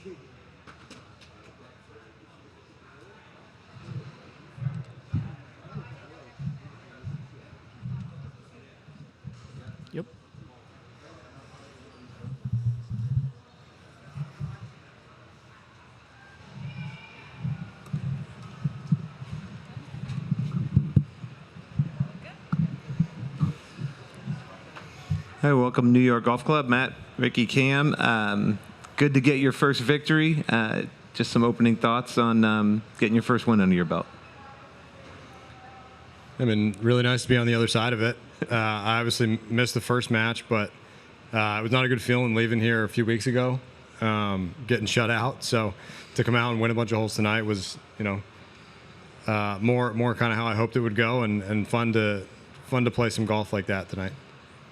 Yep. Hi, welcome New York Golf Club. Matt, Ricky, Cam. Good to get your first victory. Just some opening thoughts on getting your first win under your belt. I mean, really nice to be on the other side of it. I obviously missed the first match, but it was not a good feeling leaving here a few weeks ago, getting shut out. So to come out and win a bunch of holes tonight was, more kind of how I hoped it would go, and fun to play some golf like that tonight.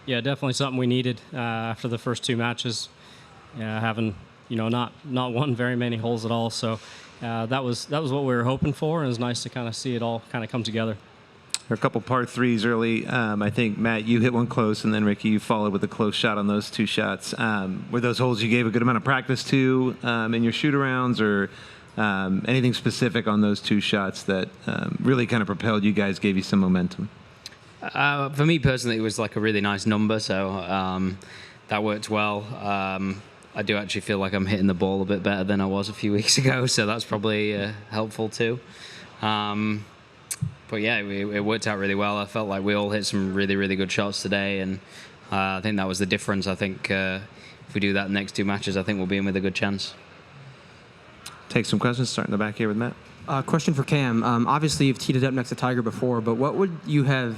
Yeah, definitely something we needed after the first two matches. Having not won very many holes at all, so that was what we were hoping for, and it was nice to kind of see it all kind of come together. There were a couple par threes early. I think, Matt, you hit one close, and then Ricky, you followed with a close shot on those two shots. Were those holes you gave a good amount of practice to in your shoot-arounds, or anything specific on those two shots that really kind of propelled you guys, gave you some momentum? For me personally, it was like a really nice number, so that worked well. I do actually feel like I'm hitting the ball a bit better than I was a few weeks ago, so that's probably helpful too. But yeah, it worked out really well. I felt like we all hit some really, really good shots today, and I think that was the difference. I think if we do that next two matches, I think we'll be in with a good chance. Take some questions, starting in the back here with Matt. Question for Cam. Obviously, you've teed it up next to Tiger before, but what would you have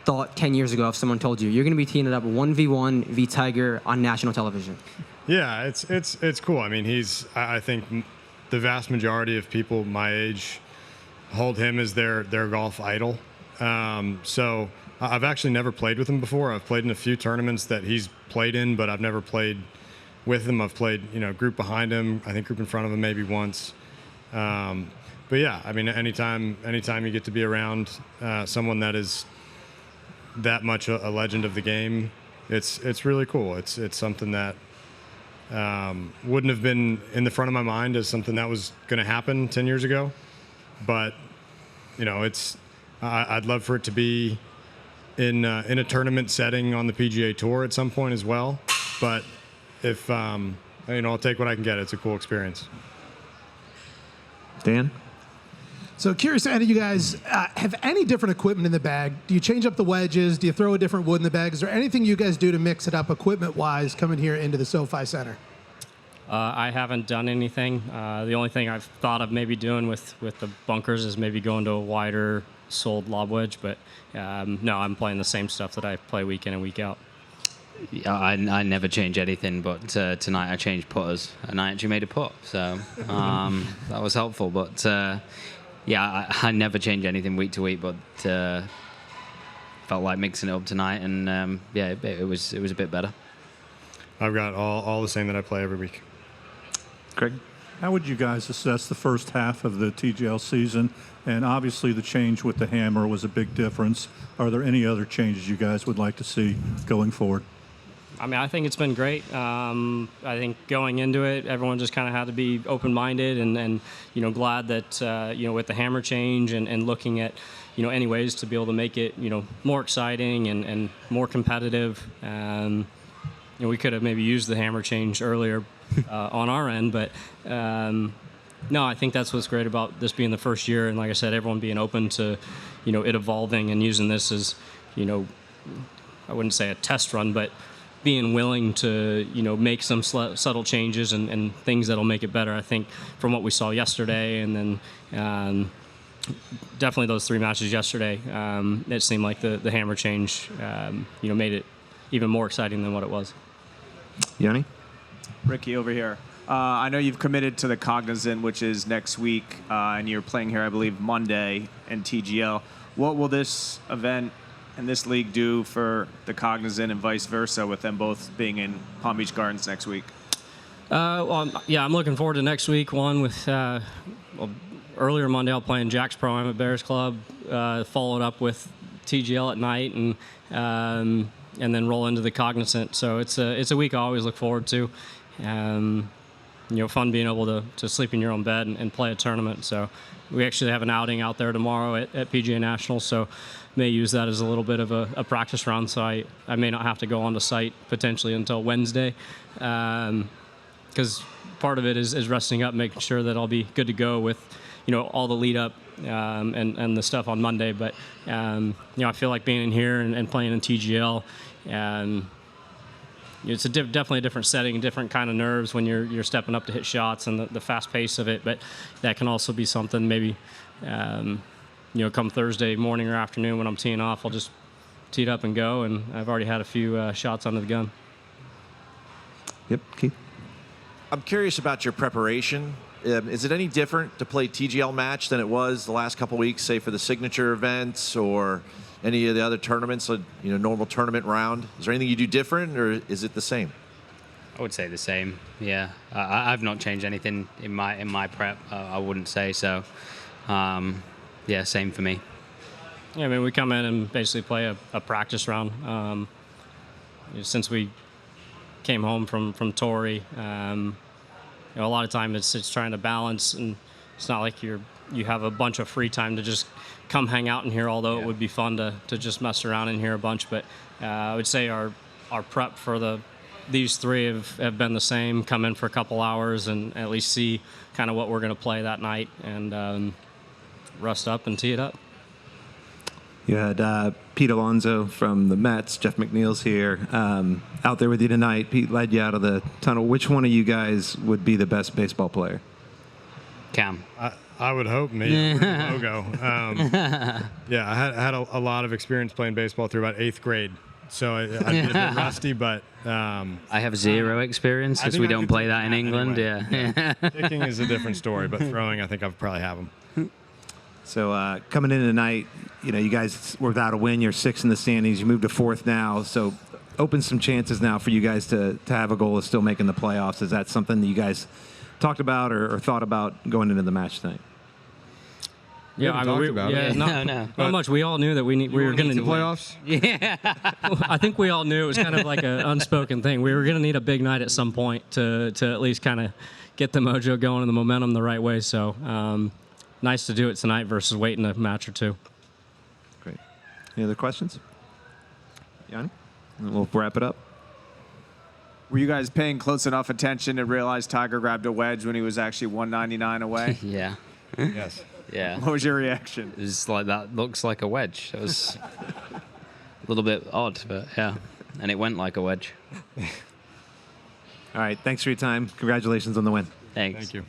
thought 10 years ago if someone told you you're going to be teeing it up 1v1 v Tiger on national television? Yeah, it's cool. I mean, I think the vast majority of people my age hold him as their golf idol. So I've actually never played with him before. I've played in a few tournaments that he's played in, but I've never played with him. I've played, group behind him, I think group in front of him maybe once. But yeah, I mean, anytime you get to be around someone that is that much a legend of the game, it's really cool. It's something that wouldn't have been in the front of my mind as something that was going to happen 10 years ago. But I'd love for it to be in a tournament setting on the PGA Tour at some point as well. But if I'll take what I can get. It's a cool experience. Dan? So curious to any of you guys have any different equipment in the bag? Do you change up the wedges? Do you throw a different wood in the bag? Is there anything you guys do to mix it up equipment-wise coming here into the SoFi Center? I haven't done anything. The only thing I've thought of maybe doing with the bunkers is maybe going to a wider soled lob wedge, but no, I'm playing the same stuff that I play week in and week out. Yeah, I never change anything, but tonight I changed putters, and I actually made a putt, so that was helpful. But yeah, I never change anything week to week, but felt like mixing it up tonight, and yeah, it was a bit better. I've got all the same that I play every week. Craig? How would you guys assess the first half of the TGL season? And obviously the change with the hammer was a big difference. Are there any other changes you guys would like to see going forward? I mean, I think it's been great. I think going into it, everyone just kind of had to be open-minded and glad that, with the hammer change and looking at, any ways to be able to make it, more exciting and more competitive. We could have maybe used the hammer change earlier on our end, but no, I think that's what's great about this being the first year. And like I said, everyone being open to, it evolving and using this as, I wouldn't say a test run, but being willing to, make some subtle changes and things that'll make it better. I think from what we saw yesterday and then definitely those three matches yesterday, it seemed like the hammer change, made it even more exciting than what it was. Yanni? Ricky over here. I know you've committed to the Cognizant, which is next week, and you're playing here, I believe, Monday in TGL. What will this event and this league do for the Cognizant and vice versa, with them both being in Palm Beach Gardens next week? I'm looking forward to next week. One with earlier Monday, I'll play in Jack's Pro-Am at Bears Club, followed up with TGL at night, and then roll into the Cognizant. So it's a week I always look forward to. fun being able to sleep in your own bed and play a tournament. So we actually have an outing out there tomorrow at PGA National, so may use that as a little bit of a practice round. So I may not have to go onto site potentially until Wednesday, because part of it is resting up, making sure that I'll be good to go with all the lead up and the stuff on Monday. But I feel like being in here and playing in TGL. It's definitely a different setting, different kind of nerves when you're stepping up to hit shots and the fast pace of it. But that can also be something maybe, come Thursday morning or afternoon when I'm teeing off, I'll just tee it up and go. And I've already had a few shots under the gun. Yep, Keith. I'm curious about your preparation. Is it any different to play TGL match than it was the last couple weeks, say for the signature events or any of the other tournaments, normal tournament round? Is there anything you do different, or is it the same? I would say the same. Yeah, I've not changed anything in my prep. I wouldn't say so. Yeah, same for me. Yeah, I mean, we come in and basically play a practice round. Since we came home from Torrey, a lot of time it's trying to balance, and it's not like you have a bunch of free time to just come hang out in here, although it would be fun to just mess around in here a bunch. But I would say our prep for these three have been the same. Come in for a couple hours and at least see kind of what we're going to play that night, and rust up and tee it up. You had Pete Alonso from the Mets, Jeff McNeil's here, out there with you tonight. Pete led you out of the tunnel. Which one of you guys would be the best baseball player? Cam. I would hope me. Logo. Yeah, I had a lot of experience playing baseball through about 8th grade, so I'd be a bit rusty, but... I have zero experience because we don't play that in England. Anyway. Yeah. Kicking is a different story, but throwing, I think I'll probably have them. So coming in tonight, you guys were without a win. You're 6th in the standings. You moved to 4th now. So opens some chances now for you guys to have a goal of still making the playoffs. Is that something that you guys talked about or thought about going into the match tonight? Yeah, I mean, not much. We all knew that we were going to need playoffs. Yeah, I think we all knew it was kind of like an unspoken thing. We were going to need a big night at some point to at least kind of get the mojo going and the momentum the right way. So nice to do it tonight versus waiting a match or two. Great. Any other questions? Yanni? And we'll wrap it up. Were you guys paying close enough attention to realize Tiger grabbed a wedge when he was actually 199 away? Yeah. Yes. Yeah. What was your reaction? It was like, that looks like a wedge. It was a little bit odd, but yeah. And it went like a wedge. All right. Thanks for your time. Congratulations on the win. Thanks. Thank you.